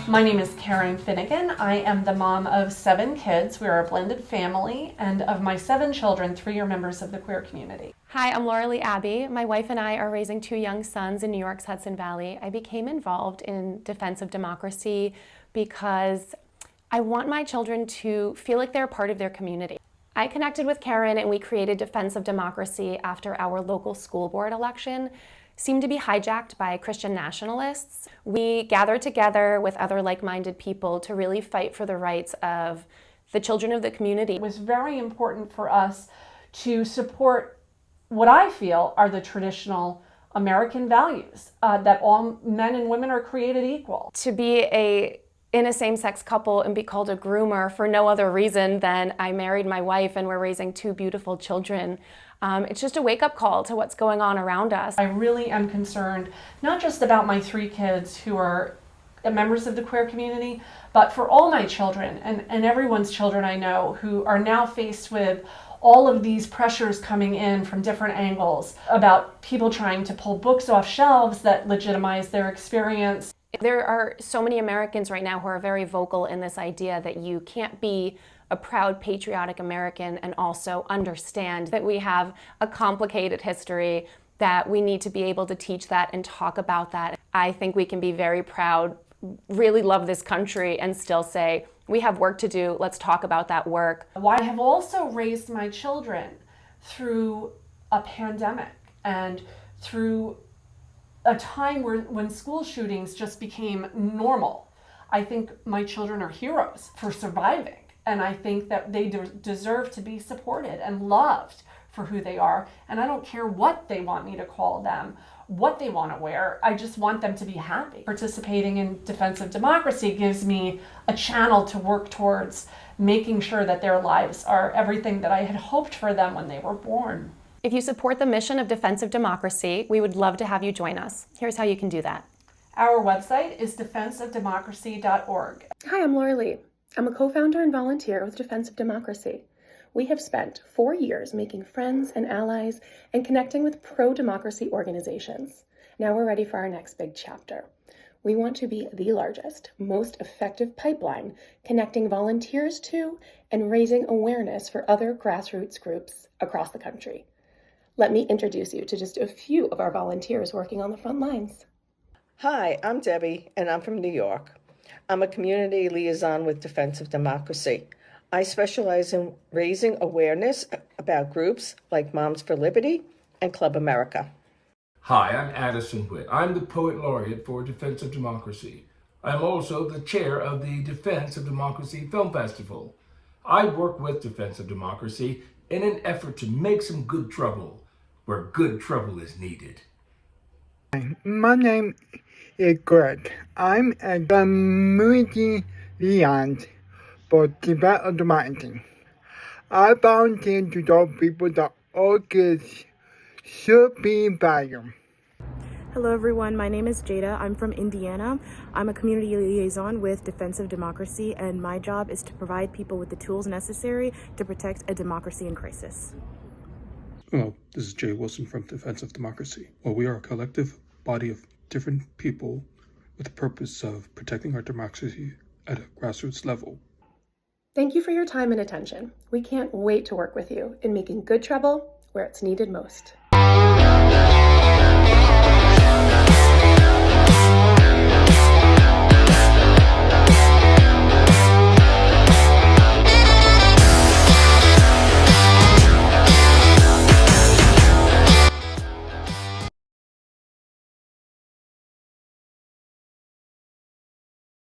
My name is Karen Finnegan. I am the mom of 7 kids. We are a blended family, and of my 7 children, 3 are members of the queer community. Hi, I'm Laura Lee Abbey. My wife and I are raising 2 young sons in New York's Hudson Valley. I became involved in defense of democracy because I want my children to feel like they're a part of their community. I connected with Karen and we created Defense of Democracy after our local school board election seemed to be hijacked by Christian nationalists. We gathered together with other like-minded people to really fight for the rights of the children of the community. It was very important for us to support what I feel are the traditional American values, that all men and women are created equal. To be in a same-sex couple and be called a groomer for no other reason than I married my wife and we're raising 2 beautiful children. It's just a wake-up call to what's going on around us. I really am concerned, not just about my 3 kids who are members of the queer community, but for all my children and everyone's children I know who are now faced with all of these pressures coming in from different angles about people trying to pull books off shelves that legitimize their experience. There are so many Americans right now who are very vocal in this idea that you can't be a proud, patriotic American and also understand that we have a complicated history, that we need to be able to teach that and talk about that. I think we can be very proud, really love this country, and still say, we have work to do, let's talk about that work. I have also raised my children through a pandemic and through a time when school shootings just became normal. I think my children are heroes for surviving, and I think that they deserve to be supported and loved for who they are, and I don't care what they want me to call them, what they want to wear. I just want them to be happy. Participating in Defense of Democracy gives me a channel to work towards making sure that their lives are everything that I had hoped for them when they were born. If you support the mission of Defense of Democracy, we would love to have you join us. Here's how you can do that. Our website is defenseofdemocracy.org. Hi, I'm Laura Lee. I'm a co-founder and volunteer with Defense of Democracy. We have spent 4 years making friends and allies and connecting with pro-democracy organizations. Now we're ready for our next big chapter. We want to be the largest, most effective pipeline connecting volunteers to and raising awareness for other grassroots groups across the country. Let me introduce you to just a few of our volunteers working on the front lines. Hi, I'm Debbie, and I'm from New York. I'm a community liaison with Defense of Democracy. I specialize in raising awareness about groups like Moms for Liberty and Club America. Hi, I'm Addison Witt. I'm the Poet Laureate for Defense of Democracy. I'm also the chair of the Defense of Democracy Film Festival. I work with Defense of Democracy in an effort to make some good trouble where good trouble is needed. My name is Greg. I'm a community liaison for Defense of Democracy. I volunteer to tell people that all kids should be valued. Hello everyone, my name is Jada. I'm from Indiana. I'm a community liaison with Defense of Democracy, and my job is to provide people with the tools necessary to protect a democracy in crisis. Hello, this is Jay Wilson from Defense of Democracy. Well, we are a collective body of different people with the purpose of protecting our democracy at a grassroots level. Thank you for your time and attention. We can't wait to work with you in making good trouble where it's needed most.